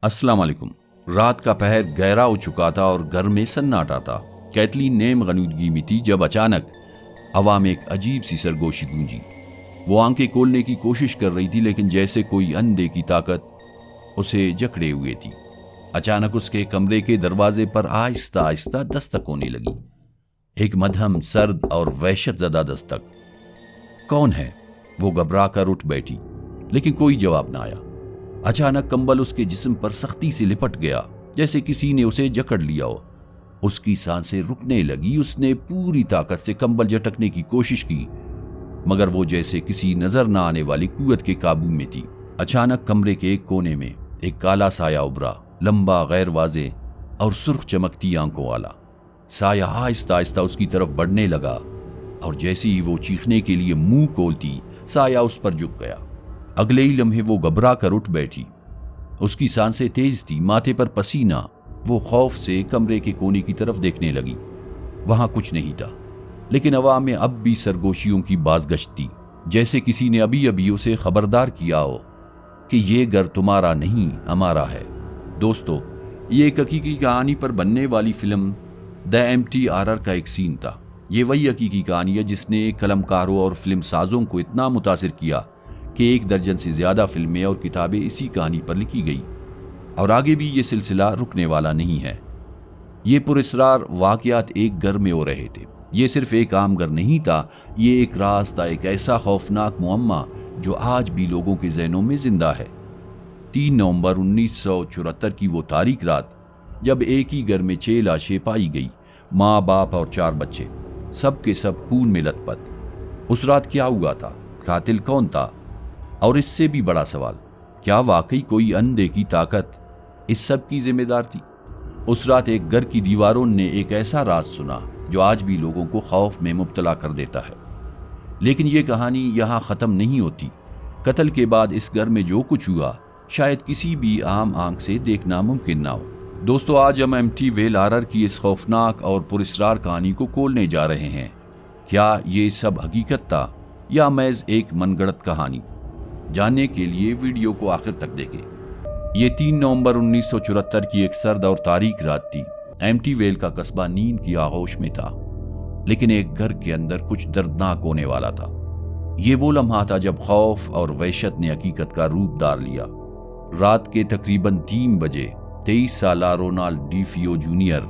السلام علیکم۔ رات کا پہر گہرا ہو چکا تھا اور گھر میں سناٹا تھا۔ کیتلین نیم غنودگی میں تھی جب اچانک ہوا میں ایک عجیب سی سرگوشی گونجی۔ وہ آنکھیں کھولنے کی کوشش کر رہی تھی لیکن جیسے کوئی اندھے کی طاقت اسے جکڑے ہوئے تھی۔ اچانک اس کے کمرے کے دروازے پر آہستہ آہستہ دستک ہونے لگی، ایک مدھم، سرد اور وحشت زدہ دستک۔ کون ہے؟ وہ گھبرا کر اٹھ بیٹھی لیکن کوئی جواب نہ آیا۔ اچانک کمبل اس کے جسم پر سختی سے لپٹ گیا، جیسے کسی نے اسے جکڑ لیا ہو۔ اس کی سانسیں رکنے لگی۔ اس نے پوری طاقت سے کمبل جھٹکنے کی کوشش کی مگر وہ جیسے کسی نظر نہ آنے والی قوت کے قابو میں تھی۔ اچانک کمرے کے ایک کونے میں ایک کالا سایہ ابھرا، لمبا، غیر واضح اور سرخ چمکتی آنکھوں والا۔ سایہ آہستہ آہستہ اس کی طرف بڑھنے لگا اور جیسے ہی وہ چیخنے کے لیے منہ کھولتی، سایہ اس پر جھک گیا۔ اگلے ہی لمحے وہ گھبرا کر اٹھ بیٹھی۔ اس کی سانسیں تیز تھی، ماتھے پر پسینہ۔ وہ خوف سے کمرے کے کونے کی طرف دیکھنے لگی۔ وہاں کچھ نہیں تھا لیکن ہوا میں اب بھی سرگوشیوں کی بازگشت تھی، جیسے کسی نے ابھی ابھی اسے خبردار کیا ہو کہ یہ گھر تمہارا نہیں، ہمارا ہے۔ دوستو، یہ ایک حقیقی کہانی پر بننے والی فلم دی ایمپٹی آرر کا ایک سین تھا۔ یہ وہی حقیقی کہانی ہے جس نے قلمکاروں اور فلم سازوں کو اتنا متاثر کیا کہ 1 درجن سے زیادہ فلمیں اور کتابیں اسی کہانی پر لکھی گئی، اور آگے بھی یہ سلسلہ رکنے والا نہیں ہے۔ یہ پراسرار واقعات ایک گھر میں ہو رہے تھے۔ یہ صرف ایک عام گھر نہیں تھا، یہ ایک راز تھا، ایک ایسا خوفناک معمہ جو آج بھی لوگوں کے ذہنوں میں زندہ ہے۔ 3 نومبر 1974 کی وہ تاریک رات جب ایک ہی گھر میں 6 لاشیں پائی گئی، ماں، باپ اور 4 بچے، سب کے سب خون میں لت پت۔ اس رات کیا ہوا تھا؟ قاتل کون تھا؟ اور اس سے بھی بڑا سوال، کیا واقعی کوئی اندھے کی طاقت اس سب کی ذمہ دار تھی؟ اس رات ایک گھر کی دیواروں نے ایک ایسا راز سنا جو آج بھی لوگوں کو خوف میں مبتلا کر دیتا ہے۔ لیکن یہ کہانی یہاں ختم نہیں ہوتی۔ قتل کے بعد اس گھر میں جو کچھ ہوا شاید کسی بھی عام آنکھ سے دیکھنا ممکن نہ ہو۔ دوستو، آج ہم ایمٹی ویل آرر کی اس خوفناک اور پراسرار کہانی کو کھولنے جا رہے ہیں۔ کیا یہ سب حقیقت تھا یا محض ایک من گھڑت کہانی؟ جاننے کے لیے ویڈیو کو آخر تک دیکھیں۔ یہ 3 نومبر 1974 کی ایک سرد اور تاریک رات تھی۔ ایمٹی ویل کا قصبہ نیند کی آغوش میں تھا، لیکن ایک گھر کے اندر کچھ دردناک ہونے والا تھا۔ یہ وہ لمحہ تھا جب خوف اور وحشت نے حقیقت کا روپ دھار لیا۔ رات کے تقریباً 3 بجے 23 سالہ رونالڈ ڈی فیو جونیئر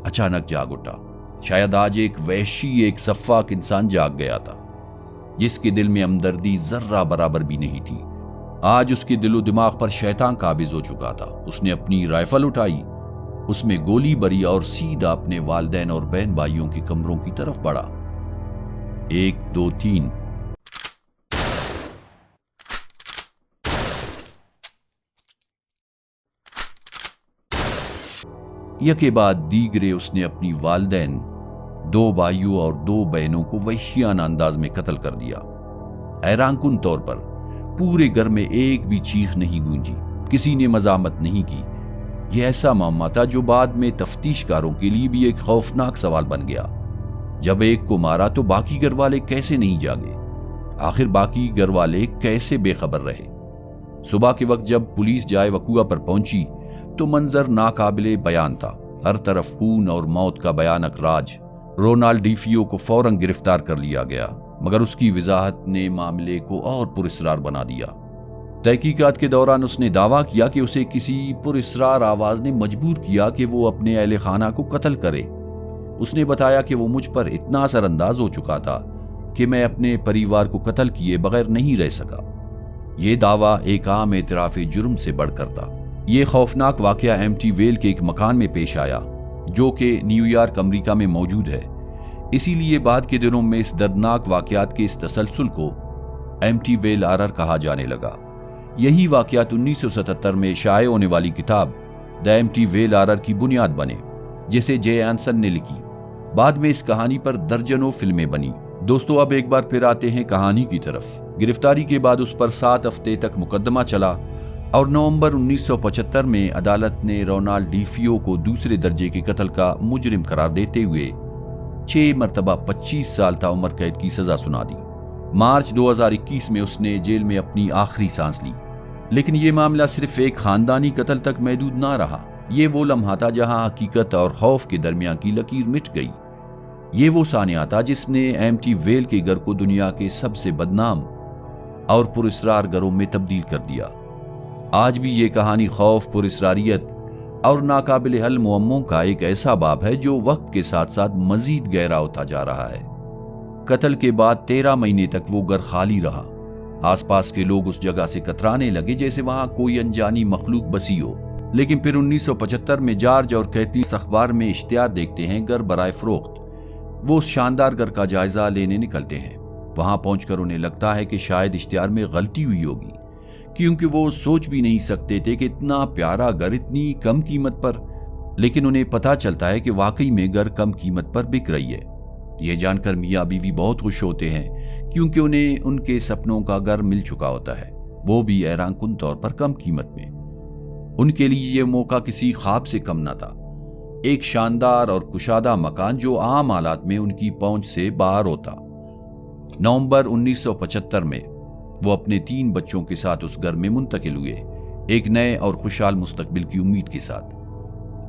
اچانک جاگ اٹھا۔ شاید آج ایک وحشی، ایک سفاک انسان جاگ گیا تھا جس کے دل میں ہمدردی ذرہ برابر بھی نہیں تھی۔ آج اس کے دل و دماغ پر شیطان قابض ہو چکا تھا۔ اس نے اپنی رائفل اٹھائی، اس میں گولی بھری اور سیدھا اپنے والدین اور بہن بھائیوں کے کمروں کی طرف بڑھا۔ 1 2 3۔ یکے بعد دیگرے اس نے اپنی والدین، 2 بھائیوں اور 2 بہنوں کو وحشیانہ انداز میں قتل کر دیا۔ حیران کن طور پر پورے گھر میں ایک بھی چیخ نہیں گونجی، کسی نے مزاحمت نہیں کی۔ یہ ایسا معاملہ تھا جو بعد میں تفتیش کاروں کے لیے بھی ایک خوفناک سوال بن گیا۔ جب ایک کو مارا تو باقی گھر والے کیسے نہیں جاگے؟ آخر باقی گھر والے کیسے بے خبر رہے؟ صبح کے وقت جب پولیس جائے وقوع پر پہنچی تو منظر ناقابل بیان تھا۔ ہر طرف خون اور موت کا بھیانک راج۔ رونالڈ ڈی فیو کو فوراً گرفتار کر لیا گیا مگر اس کی وضاحت نے معاملے کو اور پراسرار بنا دیا۔ تحقیقات کے دوران اس نے دعویٰ کیا کہ اسے کسی پراسرار آواز نے مجبور کیا کہ وہ اپنے اہل خانہ کو قتل کرے۔ اس نے بتایا کہ وہ مجھ پر اتنا اثر انداز ہو چکا تھا کہ میں اپنے پریوار کو قتل کیے بغیر نہیں رہ سکا۔ یہ دعویٰ ایک عام اعتراف جرم سے بڑھ کر تھا۔ یہ خوفناک واقعہ ایمٹی ویل کے ایک مکان میں پیش آیا جو کہ نیو یارک، امریکہ میں موجود ہے۔ اسی لیے بعد کے دنوں میں اس دردناک واقعات کے اس تسلسل کو ایمٹی ویل آرر کہا جانے لگا۔ یہی واقعات 1977 میں شائع ہونے والی کتاب دی ایمٹی ویل آرر کی بنیاد بنے، جسے جے آنسن نے لکھی۔ بعد میں اس کہانی پر درجنوں فلمیں بنی۔ دوستو، اب ایک بار پھر آتے ہیں کہانی کی طرف۔ گرفتاری کے بعد اس پر 7 ہفتے تک مقدمہ چلا اور نومبر 1975 میں عدالت نے رونالڈ ڈی فیو کو دوسرے درجے کے قتل کا مجرم قرار دیتے ہوئے 6 مرتبہ 25 سال تا عمر قید کی سزا سنا دی۔ مارچ 2021 میں اس نے جیل میں اپنی آخری سانس لی۔ لیکن یہ معاملہ صرف ایک خاندانی قتل تک محدود نہ رہا۔ یہ وہ لمحہ تھا جہاں حقیقت اور خوف کے درمیان کی لکیر مٹ گئی۔ یہ وہ سانحہ تھا جس نے ایمٹی ویل کے گھر کو دنیا کے سب سے بدنام اور پراسرار گھروں میں تبدیل کر دیا۔ آج بھی یہ کہانی خوف، پراسراریت اور ناقابل حل معموں کا ایک ایسا باب ہے جو وقت کے ساتھ ساتھ مزید گہرا ہوتا جا رہا ہے۔ قتل کے بعد 13 مہینے تک وہ گھر خالی رہا۔ آس پاس کے لوگ اس جگہ سے کترانے لگے جیسے وہاں کوئی انجانی مخلوق بسی ہو۔ لیکن پھر 1975 میں جارج اور کیتھلین اس اخبار میں اشتہار دیکھتے ہیں گھر برائے فروخت۔ وہ اس شاندار گھر کا جائزہ لینے نکلتے ہیں۔ وہاں پہنچ کر انہیں لگتا ہے کہ شاید اشتہار میں غلطی ہوئی ہوگی، کیونکہ وہ سوچ بھی نہیں سکتے تھے کہ اتنا پیارا گھر اتنی کم قیمت پر۔ لیکن انہیں پتہ چلتا ہے کہ واقعی میں گھر کم قیمت پر بک رہی ہے۔ یہ جان کر میاں بیوی بہت خوش ہوتے ہیں کیونکہ انہیں ان کے سپنوں کا گھر مل چکا ہوتا ہے، وہ بھی حیران کن طور پر کم قیمت میں۔ ان کے لیے یہ موقع کسی خواب سے کم نہ تھا، ایک شاندار اور کشادہ مکان جو عام حالات میں ان کی پہنچ سے باہر ہوتا۔ نومبر 1975 میں وہ اپنے 3 بچوں کے ساتھ اس گھر میں منتقل ہوئے، ایک نئے اور خوشحال مستقبل کی امید کے ساتھ۔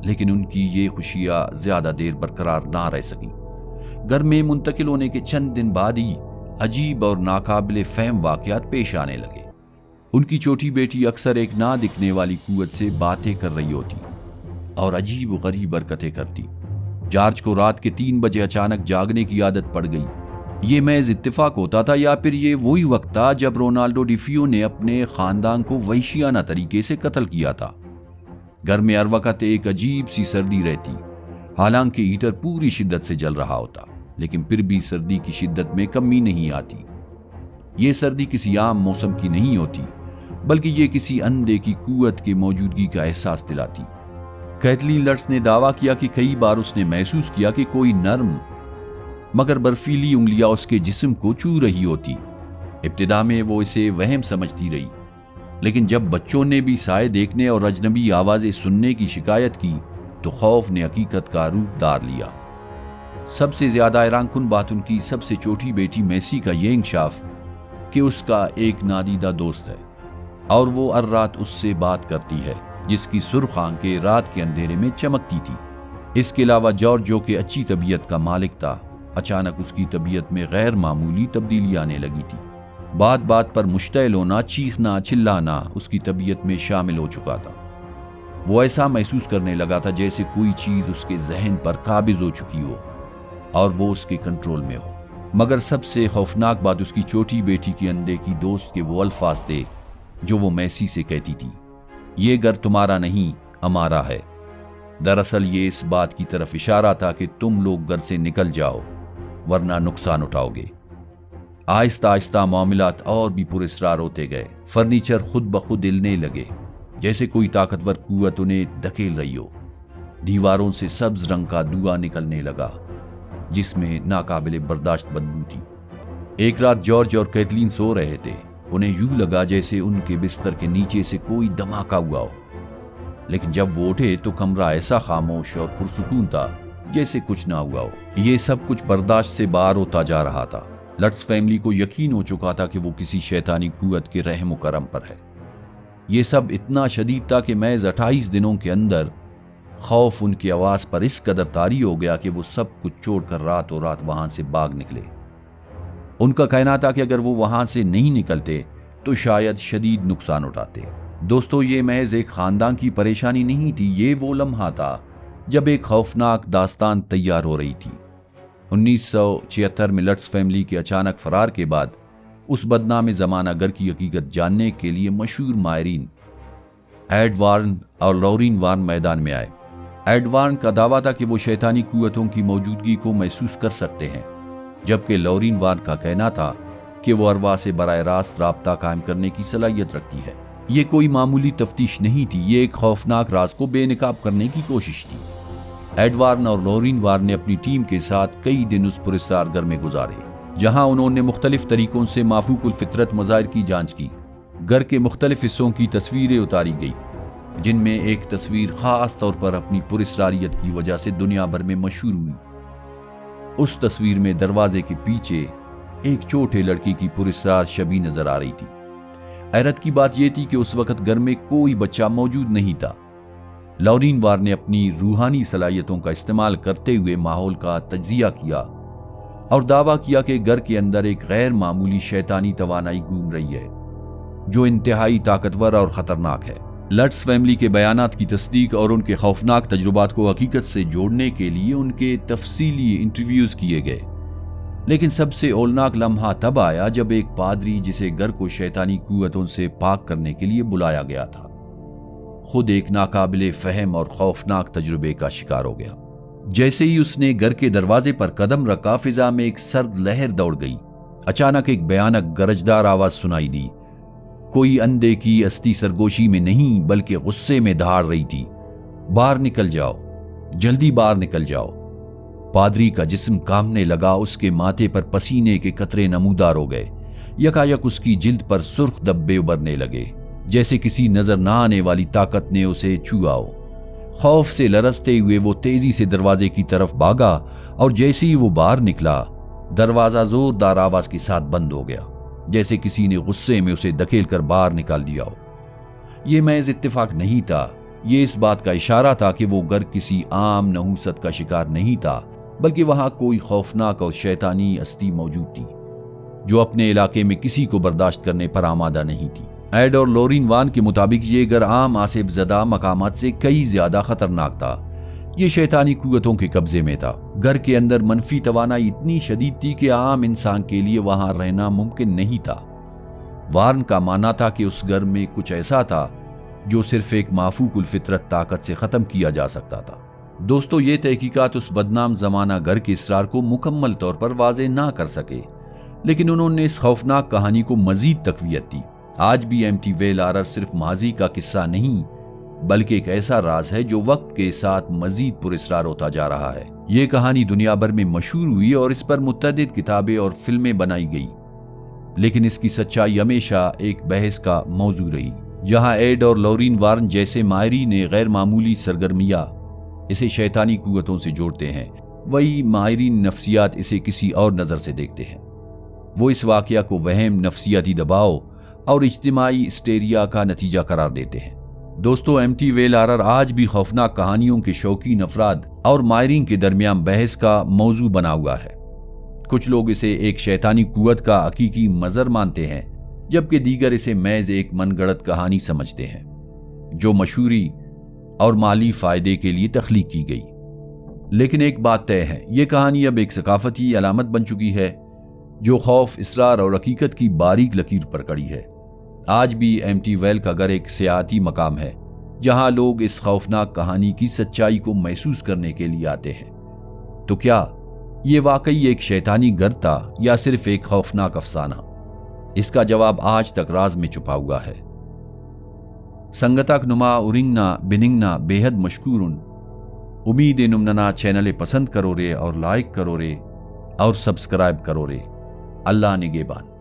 لیکن ان کی یہ خوشیاں زیادہ دیر برقرار نہ رہ سکیں۔ گھر میں منتقل ہونے کے چند دن بعد ہی عجیب اور ناقابل فہم واقعات پیش آنے لگے۔ ان کی چھوٹی بیٹی اکثر ایک نہ دکھنے والی قوت سے باتیں کر رہی ہوتی اور عجیب و غریب حرکتیں کرتی۔ جارج کو رات کے 3 بجے اچانک جاگنے کی عادت پڑ گئی۔ یہ محض اتفاق ہوتا تھا یا پھر یہ وہی وقت تھا جب رونالڈو ڈیفیو نے اپنے خاندان کو وحشیانہ طریقے سے قتل کیا تھا۔ گھر میں ہر وقت ایک عجیب سی سردی رہتی، حالانکہ ہیٹر پوری شدت سے جل رہا ہوتا، لیکن پھر بھی سردی کی شدت میں کمی نہیں آتی۔ یہ سردی کسی عام موسم کی نہیں ہوتی، بلکہ یہ کسی اندھے کی قوت کی موجودگی کا احساس دلاتی۔ کیتھلین لٹز نے دعویٰ کیا کہ کئی بار اس نے محسوس کیا کہ کوئی نرم مگر برفیلی انگلیاں اس کے جسم کو چھو رہی ہوتی۔ ابتدا میں وہ اسے وہم سمجھتی رہی، لیکن جب بچوں نے بھی سائے دیکھنے اور اجنبی آوازیں سننے کی شکایت کی تو خوف نے حقیقت کا روپ دھار لیا۔ سب سے زیادہ حیران کن بات ان کی سب سے چھوٹی بیٹی میسی کا یہ انکشاف کہ اس کا ایک نادیدہ دوست ہے اور وہ ہر رات اس سے بات کرتی ہے، جس کی سرخ آنکھیں رات کے اندھیرے میں چمکتی تھی۔ اس کے علاوہ جارج، جو کہ اچھی طبیعت کا مالک تھا، اچانک اس کی طبیعت میں غیر معمولی تبدیلی آنے لگی تھی۔ بات بات پر مشتعل ہونا، چیخنا، چلانا اس کی طبیعت میں شامل ہو چکا تھا۔ وہ ایسا محسوس کرنے لگا تھا جیسے کوئی چیز اس کے ذہن پر قابض ہو چکی ہو اور وہ اس کے کنٹرول میں ہو۔ مگر سب سے خوفناک بات اس کی چھوٹی بیٹی کی اندھے کی دوست کے وہ الفاظ تھے جو وہ میسی سے کہتی تھی، یہ گھر تمہارا نہیں، ہمارا ہے۔ دراصل یہ اس بات کی طرف اشارہ تھا کہ تم لوگ گھر سے نکل جاؤ ورنہ نقصان اٹھاؤ گے۔ آہستہ آہستہ معاملات اور بھی پراسرار ہوتے گئے۔ فرنیچر خود بخود ہلنے لگے جیسے کوئی طاقتور قوت انہیں دھکیل رہی ہو۔ دیواروں سے سبز رنگ کا دھواں نکلنے لگا جس میں ناقابل برداشت بدبو تھی۔ ایک رات جارج اور کیتھلین سو رہے تھے۔ انہیں یوں لگا جیسے ان کے بستر کے نیچے سے کوئی دھماکہ ہوا ہو، لیکن جب وہ اٹھے تو کمرہ ایسا خاموش اور پرسکون تھا جیسے کچھ نہ ہوا ہو۔ یہ سب کچھ برداشت سے باہر ہوتا جا رہا تھا۔ لٹز فیملی کو یقین ہو چکا تھا کہ وہ کسی شیطانی قوت کے رحم و کرم پر ہے۔ یہ سب اتنا شدید تھا کہ محض 28 دنوں کے اندر خوف ان کی آواز پر اس قدر طاری ہو گیا کہ وہ سب کچھ چھوڑ کر راتوں رات وہاں سے بھاگ نکلے۔ ان کا کہنا تھا کہ اگر وہ وہاں سے نہیں نکلتے تو شاید شدید نقصان اٹھاتے۔ دوستو، یہ محض ایک خاندان کی پریشانی نہیں تھی، یہ وہ لمحہ تھا جب ایک خوفناک داستان تیار ہو رہی تھی۔ 1976 میں لٹز فیملی کے اچانک فرار کے بعد اس بدنام زمانہ گھر کی حقیقت جاننے کے لیے مشہور ماہرین ایڈ وارن اور لورین وارن میدان میں آئے۔ ایڈ وارن کا دعویٰ تھا کہ وہ شیطانی قوتوں کی موجودگی کو محسوس کر سکتے ہیں، جبکہ لورین وارن کا کہنا تھا کہ وہ ارواح سے براہ راست رابطہ قائم کرنے کی صلاحیت رکھتی ہے۔ یہ کوئی معمولی تفتیش نہیں تھی، یہ ایک خوفناک راز کو بے نقاب کرنے کی کوشش تھی۔ ایڈ وارن اور لورین وارن نے اپنی ٹیم کے ساتھ کئی دن اس پراسرار گھر میں گزارے، جہاں انہوں نے مختلف طریقوں سے مافوق الفطرت مظاہر کی جانچ کی۔ گھر کے مختلف حصوں کی تصویریں اتاری گئی، جن میں ایک تصویر خاص طور پر اپنی پراسراریت کی وجہ سے دنیا بھر میں مشہور ہوئی۔ اس تصویر میں دروازے کے پیچھے ایک چھوٹے لڑکی کی پراسرار شبیہ نظر آ رہی تھی۔ حیرت کی بات یہ تھی کہ اس وقت گھر میں کوئی بچہ موجود نہیں تھا۔ لورین وار نے اپنی روحانی صلاحیتوں کا استعمال کرتے ہوئے ماحول کا تجزیہ کیا اور دعویٰ کیا کہ گھر کے اندر ایک غیر معمولی شیطانی توانائی گھوم رہی ہے جو انتہائی طاقتور اور خطرناک ہے۔ لٹس فیملی کے بیانات کی تصدیق اور ان کے خوفناک تجربات کو حقیقت سے جوڑنے کے لیے ان کے تفصیلی انٹرویوز کیے گئے، لیکن سب سے ہولناک لمحہ تب آیا جب ایک پادری جسے گھر کو شیطانی قوتوں سے پاک کرنے کے لیے بلایا گیا تھا، خود ایک ناقابل فہم اور خوفناک تجربے کا شکار ہو گیا۔ جیسے ہی اس نے گھر کے دروازے پر قدم رکھا، فضا میں ایک سرد لہر دوڑ گئی۔ اچانک ایک بھیانک گرجدار آواز سنائی دی۔ کوئی اندھے کی استی سرگوشی میں نہیں بلکہ غصے میں دہاڑ رہی تھی، باہر نکل جاؤ، جلدی باہر نکل جاؤ۔ پادری کا جسم کانپنے لگا، اس کے ماتھے پر پسینے کے قطرے نمودار ہو گئے، یکایک اس کی جلد پر سرخ دبے ابھرنے لگے، جیسے کسی نظر نہ آنے والی طاقت نے اسے چھوا ہو۔ خوف سے لرزتے ہوئے وہ تیزی سے دروازے کی طرف بھاگا اور جیسے ہی وہ باہر نکلا، دروازہ زوردار آواز کے ساتھ بند ہو گیا، جیسے کسی نے غصے میں اسے دھکیل کر باہر نکال دیا ہو۔ یہ محض اتفاق نہیں تھا، یہ اس بات کا اشارہ تھا کہ وہ گھر کسی عام نحوست کا شکار نہیں تھا، بلکہ وہاں کوئی خوفناک اور شیطانی ہستی موجود تھی جو اپنے علاقے میں کسی کو برداشت کرنے پر آمادہ نہیں تھی۔ ایڈ اور لورین وان کے مطابق یہ گھر عام آسیب زدہ مقامات سے کئی زیادہ خطرناک تھا۔ یہ شیطانی قوتوں کے قبضے میں تھا۔ گھر کے اندر منفی توانائی اتنی شدید تھی کہ عام انسان کے لیے وہاں رہنا ممکن نہیں تھا۔ وارن کا ماننا تھا کہ اس گھر میں کچھ ایسا تھا جو صرف ایک مافوق الفطرت طاقت سے ختم کیا جا سکتا تھا۔ دوستو، یہ تحقیقات اس بدنام زمانہ گھر کے اسرار کو مکمل طور پر واضح نہ کر سکے، لیکن انہوں نے اس خوفناک کہانی کو مزید تقویت دی۔ آج بھی ایمٹی ویل آرر صرف ماضی کا قصہ نہیں، بلکہ ایک ایسا راز ہے جو وقت کے ساتھ مزید پراسرار ہوتا جا رہا ہے۔ یہ کہانی دنیا بھر میں مشہور ہوئی اور اس پر متعدد کتابیں اور فلمیں بنائی گئی، لیکن اس کی سچائی ہمیشہ ایک بحث کا موضوع رہی۔ جہاں ایڈ اور لورین وارن جیسے ماہرین نے غیر معمولی سرگرمیاں اسے شیطانی قوتوں سے جوڑتے ہیں، وہی ماہرین نفسیات اسے کسی اور نظر سے دیکھتے ہیں۔ وہ اس واقعہ کو وہم، نفسیاتی دباؤ اور اجتماعی ہسٹیریا کا نتیجہ قرار دیتے ہیں۔ دوستو، ایمٹی ویل آرر آج بھی خوفناک کہانیوں کے شوقین افراد اور ماہرین کے درمیان بحث کا موضوع بنا ہوا ہے۔ کچھ لوگ اسے ایک شیطانی قوت کا حقیقی مظہر مانتے ہیں، جبکہ دیگر اسے محض ایک من گڑت کہانی سمجھتے ہیں جو مشہوری اور مالی فائدے کے لیے تخلیق کی گئی۔ لیکن ایک بات طے ہے، یہ کہانی اب ایک ثقافتی علامت بن چکی ہے جو خوف، اسرار اور حقیقت کی باریک لکیر پر کڑی ہے۔ آج بھی ایمٹی ویل کا گھر ایک سیاحتی مقام ہے جہاں لوگ اس خوفناک کہانی کی سچائی کو محسوس کرنے کے لیے آتے ہیں۔ تو کیا یہ واقعی ایک شیطانی گھر تھا یا صرف ایک خوفناک افسانہ؟ اس کا جواب آج تک راز میں چھپا ہوا ہے۔ سنگتاک نما اورنگنا بننگنا بے حد مشکورن۔ امید نمننا چینل پسند کرو رے اور لائک کرو رے اور سبسکرائب کرو رے۔ اللہ نگہبان۔